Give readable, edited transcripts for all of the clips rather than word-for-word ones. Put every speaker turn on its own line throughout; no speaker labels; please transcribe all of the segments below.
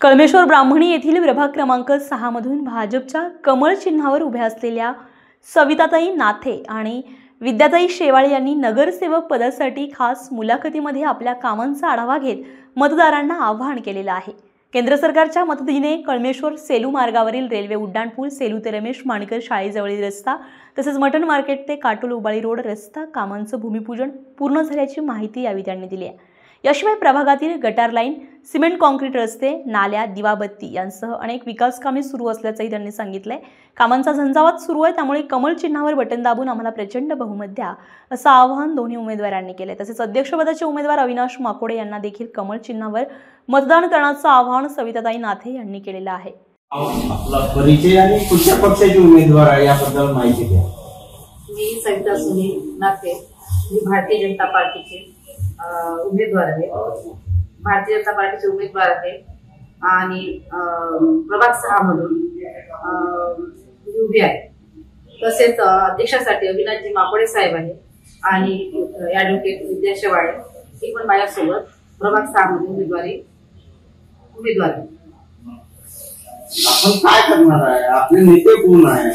कळमेश्वर ब्राह्मणी येथील प्रभाग क्रमांक 6 मधून भाजपच्या कमळ चिन्हावर उभ्या असलेल्या सविताताई नाथे आणि विद्याताई शेवाळे यांनी नगरसेवक पदासाठी खास मुलाखतीमध्ये आपल्या कामांचा आढावा घेत मतदारांना आवाहन केलेलं आहे। केंद्र सरकारच्या मदतीने कळमेश्वर सेलू मार्गावरील रेल्वे उड्डाणपूल, सेलू ते रमेश माणकर शाळेजवळील रस्ता तसेच मटन मार्केट ते काटोल उबाळी रोड रस्ता कामांचं भूमिपूजन पूर्ण झाल्याची माहिती यावेळी त्यांनी दिली आहे। याशिवाय प्रभागातील गटार लाईन, सिमेंट कॉन्क्रीट रस्ते, नाल्या, दिवाबत्ती यांसह अनेक विकास कामे सुरू असल्याचंही त्यांनी सांगितलंय। कामांचा झंझावात सुरू आहे, त्यामुळे कमळ चिन्हावर बटन दाबून आम्हाला प्रचंड बहुमत द्या असं आवाहन दोन्ही उमेदवारांनी केले। तसेच अध्यक्षपदाचे उमेदवार अविनाश माकोडे यांना देखील कमळ चिन्हावर मतदान करण्याचं आवाहन सविताताई नाथे यांनी केलेलं आहे।
आपला परिचय आणि कुठल्या पक्षाचे उमेदवार आहे याबद्दल माहिती द्या।
मी सविता सुनील नाथे, मी भारतीय जनता पार्टीचे उमेदवार आहे। भारतीय जनता पार्टीचे उमेदवार आहे आणि प्रभाग 6 मधून उभे आहे। तसेच अध्यक्षासाठी अविनाशजी माकोडे साहेब आहे आणि ॲडव्होकेट विद्या शेवाळे ही पण माझ्यासोबत प्रभाग 6 मधून उमेदवार आहे।
आपण काय करणार आहे? आपले नेते कोण आहे?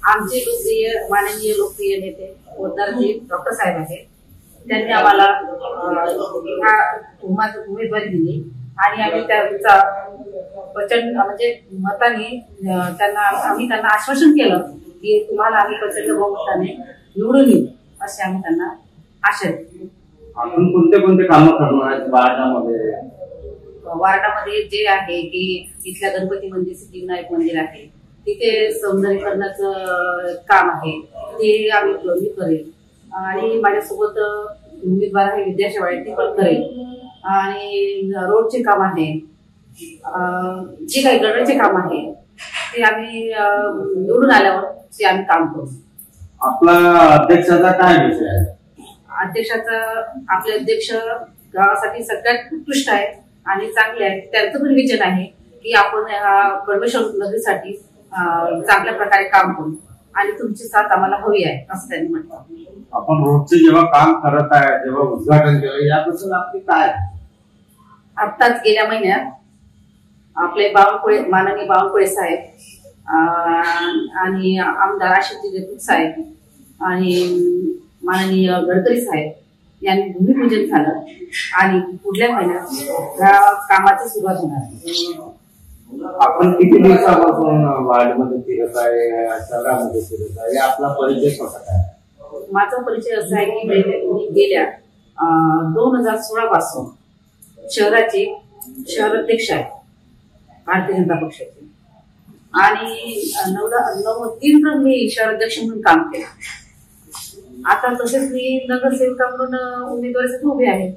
आमचे लोकप्रिय माननीय लोकप्रिय नेते पोद्दारजी डॉक्टर साहेब आहेत। त्यांनी आम्हाला उमेदवारी दिली आणि आम्ही त्यांचा प्रचंड म्हणजे मताने त्यांना आश्वासन केलं की तुम्हाला आम्ही प्रचंड बहुमताने निवडून येऊ असे आम्ही त्यांना आशा दिली।
आपण कोणते कोणते कामं करणार आहेत
वार्डामध्ये जे आहे की इथल्या गणपती मंदिर, सिद्धिविनायक मंदिर आहे तिथे सौंदर्यीकरणाचं काम आहे ते आम्ही करेल आणि माझ्यासोबत उमेदवार आहे विद्या शेवाळे ती पण करेल आणि रोडचे काम आहे, जे काही गटारचे काम आहे ते आम्ही निवडून आल्यावर ते आम्ही काम करू।
आपला अध्यक्षाचा काय विषय आहे?
अध्यक्षाचा आपले अध्यक्ष गावासाठी सगळ्यात उत्कृष्ट आहे आणि चांगले आहे। त्यांचं पण विजन आहे की आपण कळमेश्वर नगरीसाठी चांगल्या प्रकारे काम करू आणि तुमची साथ आम्हाला हवी आहे असं त्यांनी म्हटलं।
आपण रोडचे जेव्हा काम करत आहे, जेव्हा उद्घाटन केलं याबद्दल आपली काय?
आत्ताच गेल्या महिन्यात आपले माननीय बावनकुळे साहेब आणि आमदार आशिष देशमुख साहेब आणि माननीय गडकरी साहेब यांनी भूमिपूजन झालं आणि पुढल्या महिन्यात या कामाची सुरुवात होणार आहे।
आपण किती दिवसापासून वार्डमध्ये फिरत आहे, शहरामध्ये फिरत आहे, आपला परिचय कसा काय?
माझा परिचय असा आहे की मी गेल्या 2016 पासून शहराचे शहराध्यक्ष आहे भारतीय जनता पक्षाचे आणि 3 मी शहराध्यक्ष म्हणून काम केलं। आता तसेच मी नगरसेविका म्हणून उमेदवारीसाठी उभे आहे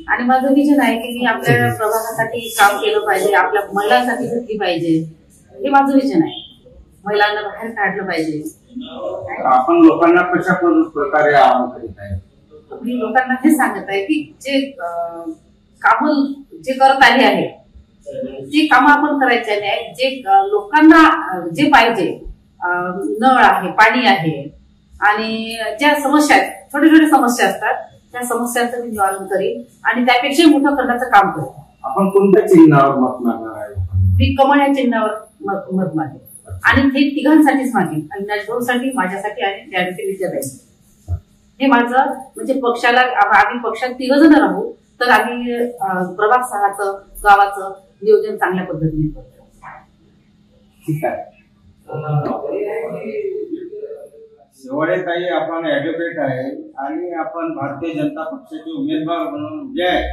आणि माझं विजन आहे की मी आपल्या प्रभागासाठी काम केलं पाहिजे, आपल्या महिलांसाठी घेतली पाहिजे, हे माझं विजन आहे। महिलांना बाहेर काढलं पाहिजे।
आपण लोकांना कशा प्रकारे आवाहन करीत आहे?
मी लोकांना हे सांगत आहे की जे काम जे करत आले आहे ते काम आपण करायचे नाही। जे लोकांना जे पाहिजे, नळ आहे, पाणी आहे आणि ज्या समस्या आहेत, छोट्या छोट्या समस्या असतात त्या समस्यांचं मी निवारण करेन आणि त्यापेक्षा मोठं करण्याचं काम करेन।
आपण कोणत्या चिन्हावर मत मागणार आहे?
मी कमळ या चिन्हावर मत मागेन आणि ते तिघांसाठीच मागेन, अविनाश भाऊसाठी, माझ्यासाठी आणि ॲडव्होकेट विद्याताई। हे माझं म्हणजे पक्षाला आम्ही पक्षात 3 जण राहू तर आम्ही प्रभाग 6चं गावाचं नियोजन चांगल्या पद्धतीने करतो।
ठीक आहे। शेवाळेताई आपण ॲडव्होकेट आहे आणि आपण भारतीय जनता पक्षाचे उमेदवार म्हणून उभे आहे,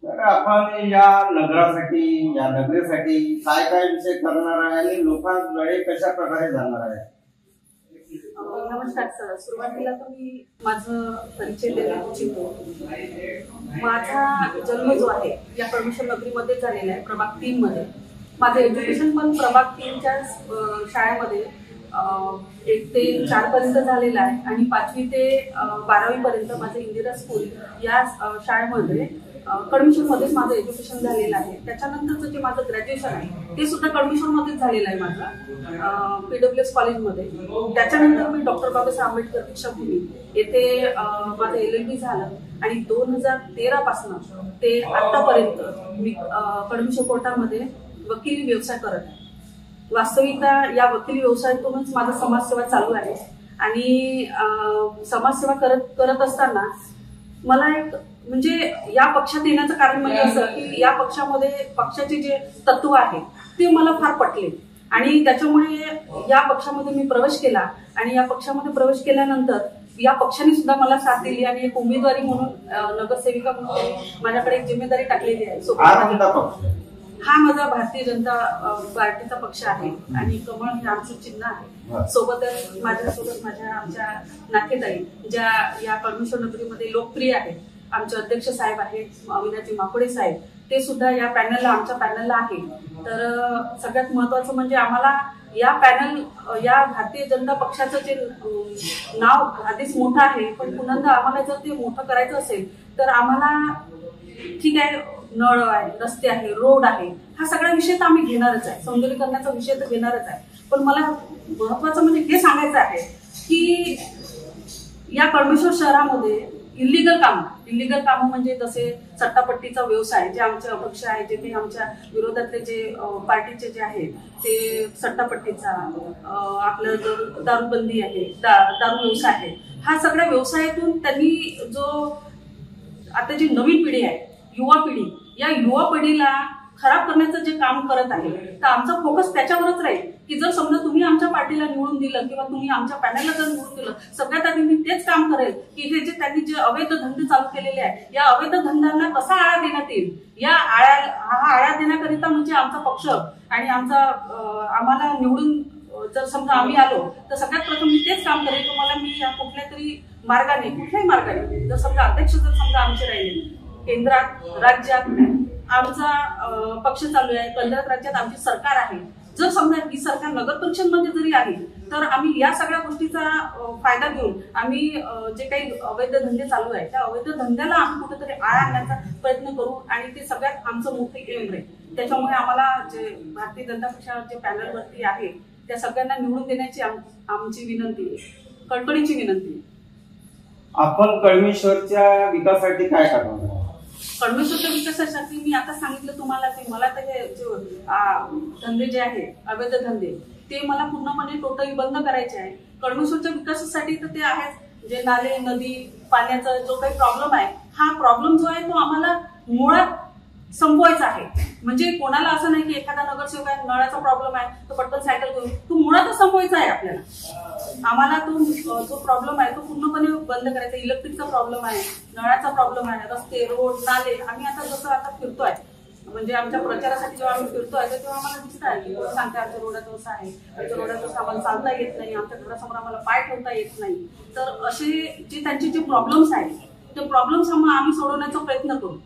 तर आपण या नगरासाठी, या नगरीसाठी काय काय विषय करणार आहे आणि लोकांकडे कशा प्रकारे जाणार आहे?
नमस्कार सर, सुरुवातीला तुम्ही माझं परिचय देण्यात इच्छितो। माझा जन्म जो आहे या कळमेश्वर नगरीमध्ये झालेला आहे, प्रभाग 3 मध्ये। माझं एज्युकेशन पण प्रभाग 3च्या शाळेमध्ये 1 ते 4 पर्यंत झालेलं आहे आणि 5वी ते 12वी पर्यंत माझं इंदिरा स्कूल या शाळेमध्ये कळमेश्वरमध्येच माझं एज्युकेशन झालेलं आहे। त्याच्यानंतरचं जे माझं ग्रॅज्युएशन आहे ते सुद्धा कळमेश्वरमध्येच झालेलं आहे माझं PWS कॉलेजमध्ये। त्याच्यानंतर मी डॉक्टर बाबासाहेब आंबेडकर दीक्षाभूमी येथे माझं LLB झालं आणि 2013 पासून ते आतापर्यंत मी कडमिशो कोर्टामध्ये वकिली व्यवसाय करत आहे. वास्तविकता या वकिली व्यवसायातूनच माझा समाजसेवा चालू आहे. आणि समाजसेवा करत असताना मला एक म्हणजे या पक्षात येण्याचं कारण म्हणजे असं की या पक्षामध्ये पक्षाचे जे तत्व आहे ते मला फार पटले आणि त्याच्यामुळे या पक्षामध्ये मी प्रवेश केला. आणि या पक्षामध्ये प्रवेश केल्यानंतर या पक्षाने सुद्धा मला साथ दिली आणि एक उमेदवारी म्हणून नगरसेविका म्हणून माझ्याकडे एक जिम्मेदारी टाकलेली आहे. हा माझा भारतीय जनता पार्टीचा पक्ष आहे आणि कमळ हे आमचं चिन्ह आहे. सोबतच माझ्यासोबत आमच्या नातेताई ज्या या कडमिशो नगरीमध्ये लोकप्रिय आहेत, आमचे अध्यक्ष साहेब आहेत अविनाजी माकोडे साहेब, ते सुद्धा या आमच्या पॅनलला आहे. तर सगळ्यात महत्वाचं म्हणजे आम्हाला या भारतीय जनता पक्षाचं जे नाव आधीच मोठं आहे, पण पुन्हा आम्हाला जर ते मोठं करायचं असेल तर आम्हाला ठीक आहे, नळ आहे, रस्ते आहे, रोड आहे, हा सगळा विषय तर आम्ही घेणारच आहे, सौंदर्यीकरणाचा विषय तर घेणारच आहे. पण मला महत्वाचं म्हणजे हे सांगायचं आहे की या कडमिशो शहरामध्ये इलिगल कामं म्हणजे जसे सट्टापट्टीचा व्यवसाय, जे आमचे अपक्ष आहे, जे काही आमच्या विरोधातले जे पार्टीचे जे आहेत ते सट्टापट्टीचा, आपलं जो दारूबंदी आहे, दारू व्यवसाय आहे, हा सगळ्या व्यवसायातून त्यांनी जो आता जी नवीन पिढी आहे, युवा पिढी, या युवा पिढीला खराब करण्याचं जे काम करत आहे, तर आमचा फोकस त्याच्यावरच राहील की जर समजा तुम्ही आमच्या पार्टीला निवडून दिलं किंवा तुम्ही आमच्या पॅनलला जर निवडून दिलं, सगळ्यात आधी मी तेच काम करेल की हे जे त्यांनी जे अवैध धंदे चालू केलेले आहेत, या अवैध धंद्यांना कसा आळा देण्यात येईल, या आळा देण्याकरिता म्हणजे आमचा पक्ष आणि आम्हाला निवडून जर समजा आम्ही आलो तर सगळ्यात प्रथम मी तेच काम करेल. तुम्हाला मी या कुठल्याही मार्गाने जर समजा अध्यक्ष जर समजा आमचे राहिले, केंद्रात राज्यात आमचा पक्ष चालू आहे, केंद्रात राज्यात आमची सरकार आहे, जर समजा ही सरकार नगर परिषदमध्ये जरी आली तर आम्ही या सगळ्या गोष्टीचा फायदा घेऊन आम्ही जे काही अवैध धंदे चालू आहेत त्या अवैध धंद्याला आम्ही कुठेतरी आळा आणण्याचा प्रयत्न करू आणि ते सगळ्यात आमचं मोठं एम राहील. त्याच्यामुळे आम्हाला जे भारतीय जनता पक्षावर जे पॅनलवरती आहे त्या सगळ्यांना निवडून देण्याची आमची विनंती आहे, कळकळीची विनंती आहे.
आपण कळमेश्वरच्या विकासासाठी काय करणार?
कळमेश्वरच्या विकासासाठी मी आता सांगितलं तुम्हाला की मला तर हे धंदे जे आहे अवैध धंदे ते मला पूर्णपणे टोटली बंद करायचे आहे. कळमेश्वरच्या विकासासाठी तर ते आहे, जे नाले, नदी, पाण्याचा जो काही प्रॉब्लेम आहे, हा प्रॉब्लेम जो आहे तो आम्हाला मुळात संपवायचा आहे. म्हणजे कोणाला असं नाही की एखादा नगरसेवक आहे, नळाचा प्रॉब्लेम आहे तो पटकन सायकल करून, तो मुळातच संपवायचा आहे आपल्याला. आम्हाला तो जो प्रॉब्लेम आहे तो पूर्णपणे बंद करायचा. इलेक्ट्रिकचा प्रॉब्लेम आहे, नळाचा प्रॉब्लेम आहे, रस्ते, रोड, नाले. आम्ही आता जसं आता फिरतोय म्हणजे आमच्या प्रचारासाठी जेव्हा आम्ही फिरतोय तर तेव्हा आम्हाला दिसत आहे की सांगते आमच्या रोडाचं असं आहे, आमच्या रोडाचं आम्हाला चालता येत नाही, आमच्या घरासमोर आम्हाला पाय ठेवता येत नाही. तर असे जे त्यांचे जे प्रॉब्लेम्स आहेत ते प्रॉब्लेम्स आम्ही सोडवण्याचा प्रयत्न करू.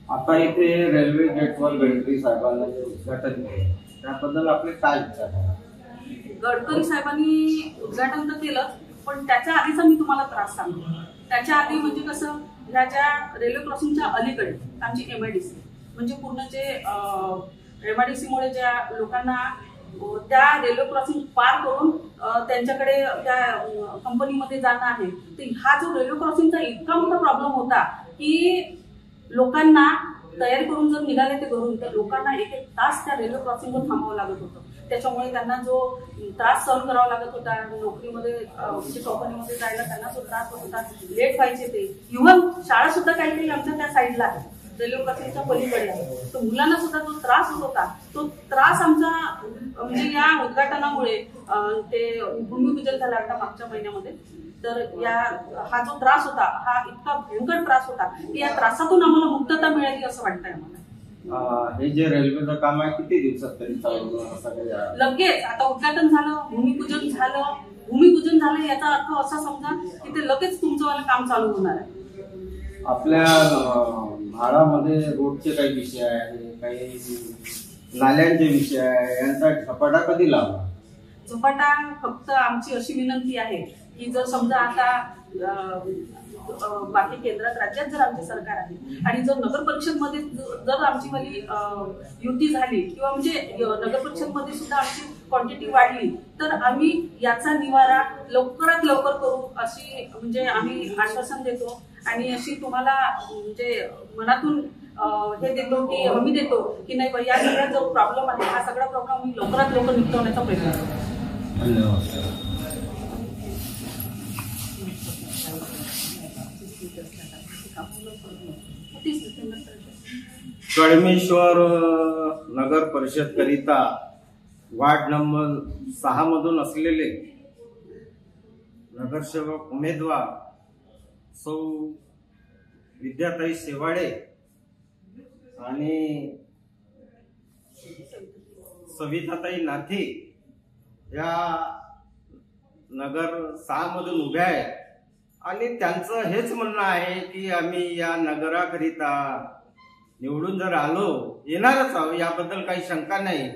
आता इथे रेल्वे गेटवर गडकरी साहेबांना जे उद्घाटन केलं त्याबद्दल आपले काय विचार आहे?
गडकरी साहेबांनी उद्घाटन तर केलं, पण त्याच्या आधीचा मी तुम्हाला त्रास सांगतो. त्याच्या आधी म्हणजे कसं, ह्या ज्या रेल्वे क्रॉसिंगच्या अलीकडे आमची MIDC म्हणजे पूर्ण जे MIDC मुळे ज्या लोकांना त्या रेल्वे क्रॉसिंग पार करून त्यांच्याकडे त्या कंपनीमध्ये जाणं आहे, तर हा जो रेल्वे क्रॉसिंगचा इतका मोठा प्रॉब्लेम होता की लोकांना तयारी करून जर निघाले ते घरून तर लोकांना एक तास त्या रेल्वे क्रॉसिंगवर थांबावं लागत होतं. त्याच्यामुळे त्यांना जो त्रास सहन करावा लागत होता, नोकरीमध्ये कंपनीमध्ये जायला त्यांना जो त्रास होत होता, लेट व्हायचे ते. इव्हन शाळा सुद्धा काही आमच्या त्या साईडला आहे, रेल्वे क्रॉसिंगच्या पलीकडे आहे. तर मुलांना सुद्धा जो त्रास होत होता तो त्रास आमचा म्हणजे या उद्घाटनामुळे ते भूमिपूजन झालं आता मागच्या महिन्यामध्ये. तर हा जो त्रास होता हा इतका भयंकर त्रास होता की या त्रासातून आम्हाला मुक्तता मिळाली असं वाटतंय आम्हाला.
हे जे रेल्वेचं काम आहे किती दिवसात तरी चालू?
लगेच आता उद्घाटन झालं, भूमिपूजन झालं याचा अर्थ असा समजा की ते लगेच तुमचं वाला काम चालू होणार आहे.
आपल्या म्हाडामध्ये रोडचे काही विषय आहे, काही नाल्यांचे विषय आहे, यांचा झपाटा कधी लावला?
झपाटा फक्त आमची अशी विनंती आहे की जर समजा आता बाकी केंद्रात राज्यात जर आमची सरकार आहे आणि जर नगर परिषदमध्ये जर आमची वाली युती झाली किंवा म्हणजे नगर परिषदमध्ये सुद्धा आमची क्वांटिटी वाढली तर आम्ही याचा निवारा लवकरात लवकर करू अशी म्हणजे आम्ही आश्वासन देतो. आणि अशी तुम्हाला म्हणजे मनातून हे देतो की हमी देतो की नाही बाई, या सगळ्या जो प्रॉब्लेम आहे हा सगळा प्रॉब्लेम मी लवकरात लवकर निपटवण्याचा प्रयत्न करतो.
धन्यवाद. कळमेश्वर नगर परिषद करिता वार्ड नंबर 6 मधून असलेले नगरसेवक उमेदवार सौ विद्याताई शेवाळे आणि सविताताई नाथे या नगर 6 मधून उभ्या आहेत आणि त्यांचं हेच म्हणणं आहे की आम्ही या नगराकरिता निवडून जर आलो, येणारच आहोत, याबद्दल काही शंका नाही.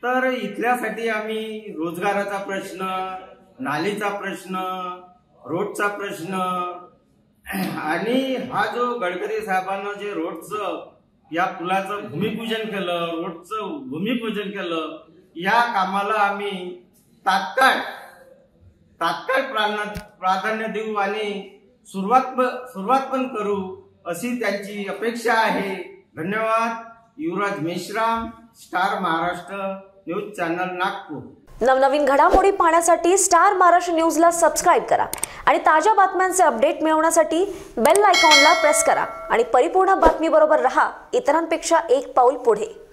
तर इथल्यासाठी आम्ही रोजगाराचा प्रश्न, नालीचा प्रश्न, रोडचा प्रश्न आणि हा जो गडकरी साहेबांना जे रोडचं या पुलाचं भूमिपूजन केलं, रोडचं भूमिपूजन केलं, या कामाला आम्ही तात्काळ प्राधान्य देऊ आणि सुरुवात पण करू अशी त्यांची अपेक्षा आहे. धन्यवाद. Yuvraj Meshram, star Maharashtra news channel, Nagpur.
नवनवीन घडामोडी पाहण्यासाठी स्टार महाराष्ट्र न्यूजला सबस्क्राईब करा आणि ताज्या बातम्यांचे अपडेट मिळवण्यासाठी बेल आयकॉनला प्रेस करा आणि परिपूर्ण बातमीबरोबर रहा, इतरांपेक्षा एक पाऊल पुढे.